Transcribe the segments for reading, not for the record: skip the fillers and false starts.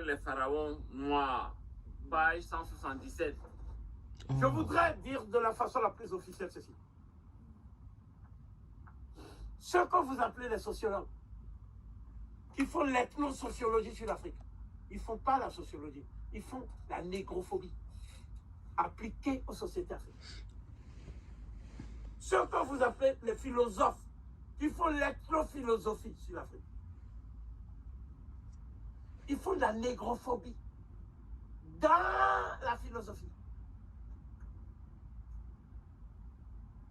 appelés les pharaons noirs. Page 177. Je voudrais dire de la façon la plus officielle ceci. Ce que vous appelez les sociologues, qui font l'ethnosociologie sur l'Afrique, ils ne font pas la sociologie, ils font la négrophobie appliquée aux sociétés africaines. Ce que vous appelez les philosophes, qui font l'ethnophilosophie sur l'Afrique, ils font de la négrophobie dans la philosophie.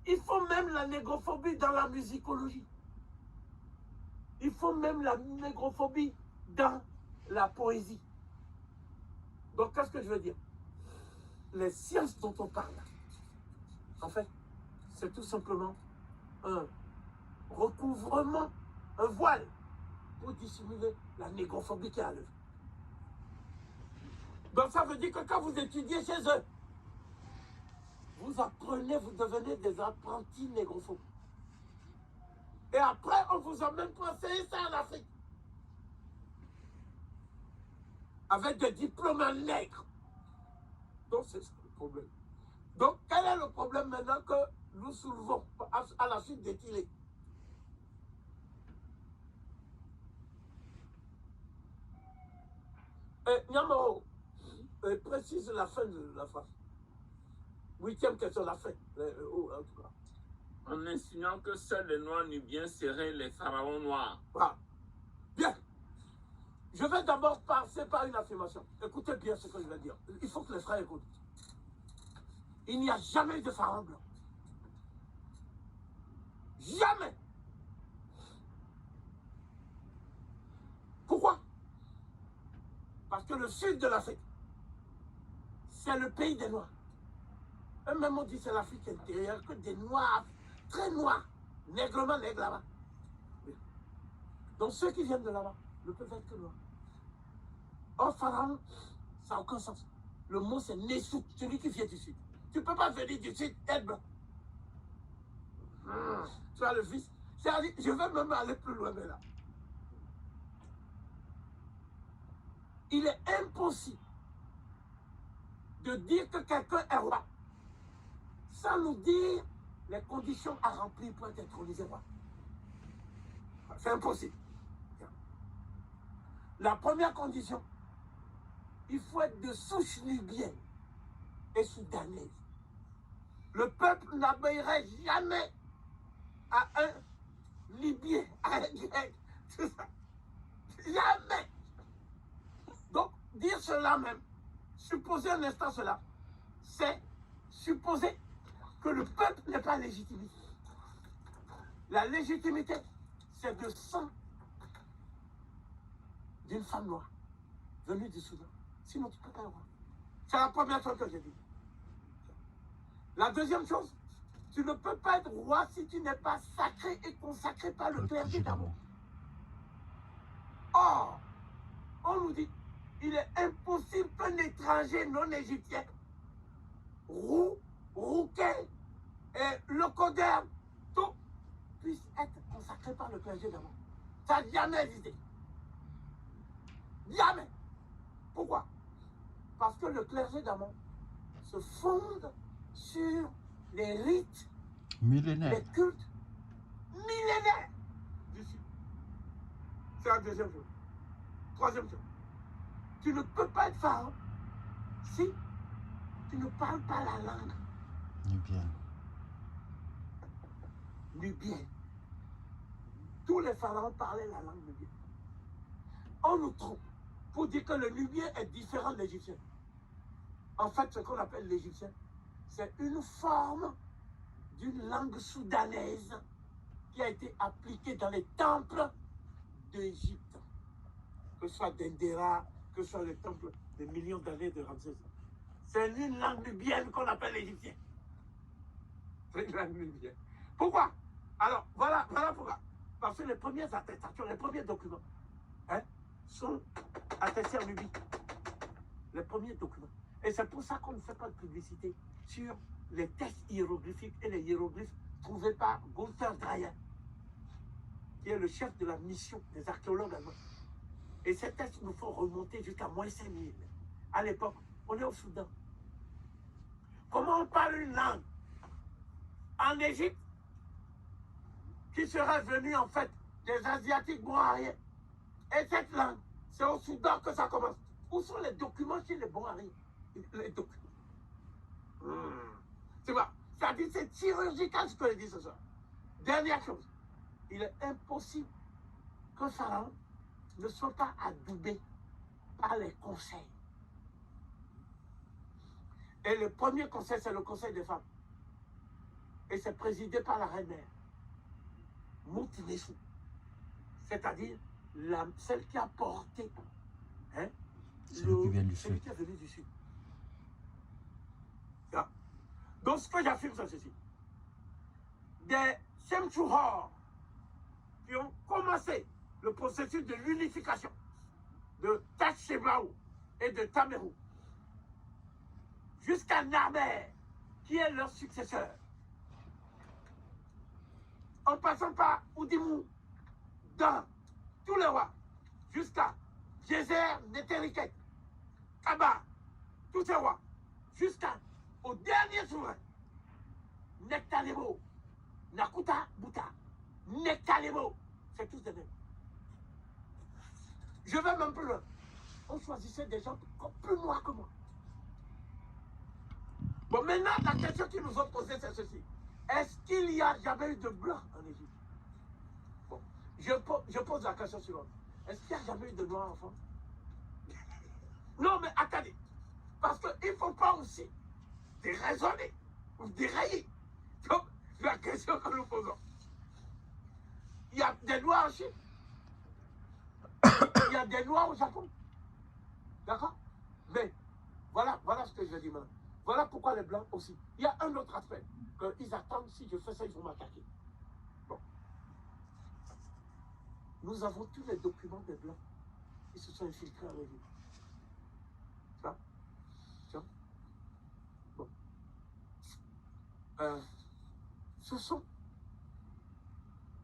Ils font même la négrophobie dans la musicologie. Ils font même la négrophobie dans la poésie. Donc, qu'est-ce que je veux dire? Les sciences dont on parle, en fait, c'est tout simplement un recouvrement, un voile pour dissimuler la négrophobie qui est à l'œuvre. Donc, ça veut dire que quand vous étudiez chez eux, vous apprenez, vous devenez des apprentis négrophobes. Et après, on vous a même pas enseigné ça en Afrique. Avec des diplômes en nègre. Donc, c'est ça le problème. Donc, quel est le problème maintenant que nous soulevons à la suite des Tilés? Nyamao, précise la fin de la phrase. 8e question, la fin. En tout cas. En insinuant que seuls les Noirs nubiens seraient les pharaons noirs. Voilà. Bien. Je vais d'abord passer par une affirmation. Écoutez bien ce que je vais dire. Il faut que les frères écoutent. Il n'y a jamais eu de pharaon blanc. Jamais. Pourquoi? Parce que le sud de l'Afrique, c'est le pays des Noirs. Eux-mêmes on dit c'est l'Afrique intérieure, que des Noirs, très Noirs, nègrement nègres là-bas. Donc ceux qui viennent de là-bas ne peuvent être que Noirs. Or, pharaon, ça n'a aucun sens. Le mot c'est Nessou, celui qui vient du sud. Tu ne peux pas venir du sud, être blanc. Tu as le fils. C'est-à-dire, je vais même aller plus loin, mais là. Il est impossible de dire que quelqu'un est roi sans nous dire les conditions à remplir pour être intronisé roi. C'est impossible. La première condition, il faut être de souche nubienne et soudanaise. Le peuple n'obéirait jamais à un Libyen, à un Grec, tout ça. Jamais. Donc, dire cela même, supposer un instant cela, c'est supposer que le peuple n'est pas légitime. La légitimité, c'est de sang d'une femme noire venue du Soudan. Sinon, tu ne peux pas le voir. C'est la première chose que j'ai dit. La deuxième chose, tu ne peux pas être roi si tu n'es pas sacré et consacré par le clergé d'amour. Or, on nous dit, il est impossible qu'un étranger non égyptien, roux, rouquin, et locodère, tout, puisse être consacré par le clergé d'amour. Ça n'a jamais existé. Jamais. Pourquoi? Parce que le clergé d'amour se fonde sur les rites, millénaires, les cultes millénaires du Sud. C'est la deuxième chose. Troisième chose. Tu ne peux pas être pharaon si tu ne parles pas la langue nubienne. Nubienne. Tous les pharaons parlaient la langue nubienne. On nous trompe pour dire que le nubien est différent de l'égyptien. En fait, ce qu'on appelle l'égyptien, c'est une forme d'une langue soudanaise qui a été appliquée dans les temples d'Égypte. Que ce soit d'Endera, que ce soit les temples des millions d'années de Ramsès. C'est une langue nubienne qu'on appelle l'égyptien. C'est une langue nubienne. Pourquoi? Alors, voilà pourquoi. Parce que les premières attestations, les premiers documents, sont attestés en Nubie. Les premiers documents. Et c'est pour ça qu'on ne fait pas de publicité sur les textes hiéroglyphiques et les hiéroglyphes trouvés par Gunther Dreyer, qui est le chef de la mission des archéologues allemands. Et ces textes nous font remonter jusqu'à moins 5000. À l'époque, on est au Soudan. Comment on parle une langue en Égypte qui serait venue en fait des Asiatiques bons à rien? Et cette langue, c'est au Soudan que ça commence. Où sont les documents chez les bons à rien? Les documents. Tu vois, ça dit c'est chirurgical ce que je dis ce soir. Dernière chose, il est impossible que Pharaon ne soit pas adoubé par les conseils. Et le premier conseil, c'est le conseil des femmes. Et c'est présidé par la reine-mère, Moutinesou. C'est-à-dire celle qui a porté celui qui vient du celui sud. qui est venu du sud. Yeah. Donc ce que j'affirme, c'est ceci. Des Semchouhor qui ont commencé le processus de l'unification de Tachébao et de Tamerou jusqu'à Narmer, qui est leur successeur, en passant par Oudimou, dans tous les rois, jusqu'à Djezer, Nétériket, Kaba, tous ces rois, jusqu'au dernier souverain, Nektalebo, Nakuta, Bouta, Nektalebo, c'est tous des mêmes. Je vais même plus loin. On choisissait des gens plus noirs que moi. Bon, maintenant, la question qu'ils nous ont posée, c'est ceci. Est-ce qu'il y a jamais eu de blanc en Égypte? Bon, je pose la question suivante. Est-ce qu'il n'y a jamais eu de noirs en France? Non, mais attendez. Parce qu'il ne faut pas aussi déraisonner ou dérailler. Donc, la question que nous posons. Il y a des noirs en Chine. Il y a des noirs au Japon. D'accord? Mais voilà ce que je dis maintenant. Voilà pourquoi les blancs aussi. Il y a un autre aspect. Qu'ils attendent, si je fais ça, ils vont m'attaquer. Bon. Nous avons tous les documents des blancs qui se sont infiltrés en Égypte. Tu vois? Tu vois? Bon. Ce sont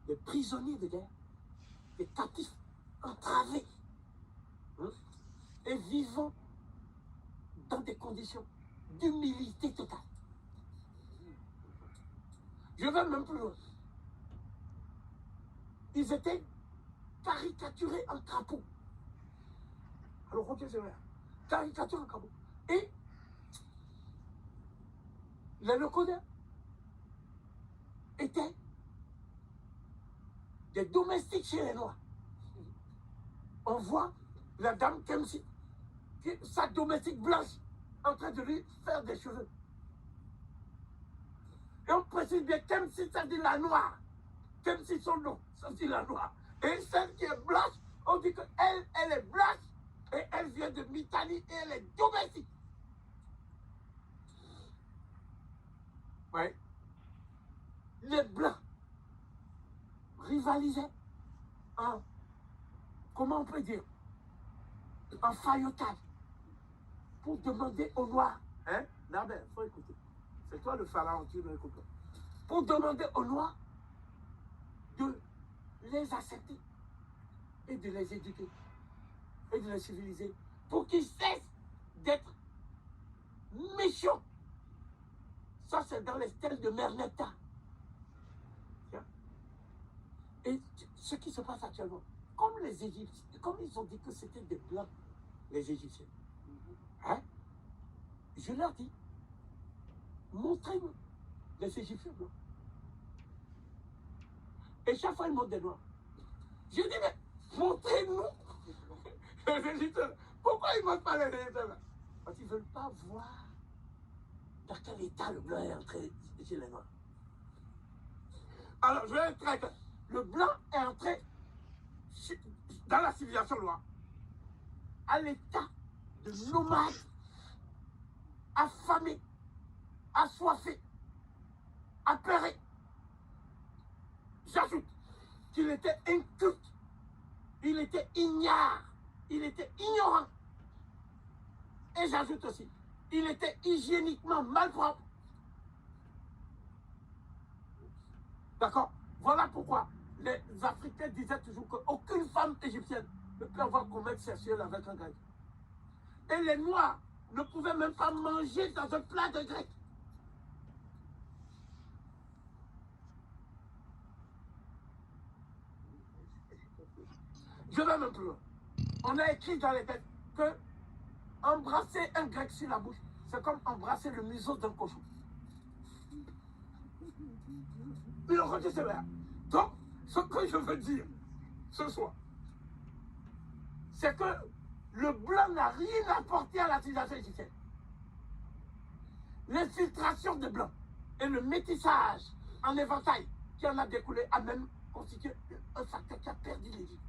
des prisonniers de guerre, des captifs entravés, et vivant dans des conditions d'humilité totale. Je vais même plus loin. Ils étaient caricaturés en crapaud. Alors, ok, c'est vrai. Caricature en crapaud. Et les locodins étaient des domestiques chez les Noirs. On voit la dame Kemsi, sa domestique blanche, en train de lui faire des cheveux. Et on précise bien Kemsi, ça dit la noire. Kemsi, son nom, ça dit la noire. Et celle qui est blanche, on dit qu'elle, elle est blanche, et elle vient de Mitali, et elle est domestique. Oui. Les blancs rivalisaient en, comment on peut dire, en faillotage pour demander aux Noirs, hein, Naber, il faut écouter, c'est toi le pharaon, tu dois écouter, pour demander aux Noirs de les accepter et de les éduquer et de les civiliser pour qu'ils cessent d'être méchants. Ça, c'est dans les stèles de Merneptah. Et ce qui se passe actuellement, comme les Égyptiens, comme ils ont dit que c'était des blancs, les Égyptiens, hein, je leur dis, montrez-nous les Égyptiens blancs. Et chaque fois, ils montrent des noirs. Je dis, mais montrez-nous les Égyptiens. Pourquoi ils ne montrent pas les Égyptiens? Parce qu'ils ne veulent pas voir dans quel état le blanc est entré chez les noirs. Alors, je vais être très clair. Le blanc est entré dans la civilisation noire à l'état de nomade, affamé, assoiffé, apeuré. J'ajoute qu'il était inculte, il était ignare, il était ignorant. Et j'ajoute aussi, il était hygiéniquement malpropre. D'accord? Voilà pourquoi les Africains disaient toujours qu'aucune femme égyptienne ne peut avoir commerce sexuel avec un grec. Et les noirs ne pouvaient même pas manger dans un plat de grec. Je vais même plus loin. On a écrit dans les textes que embrasser un grec sur la bouche, c'est comme embrasser le museau d'un cochon. Il en dit sévère. Donc, ce que je veux dire ce soir, c'est que le blanc n'a rien apporté à la civilisation égyptienne. L'infiltration des blancs et le métissage en éventail qui en a découlé a même constitué un facteur qui a perdu l'Égypte.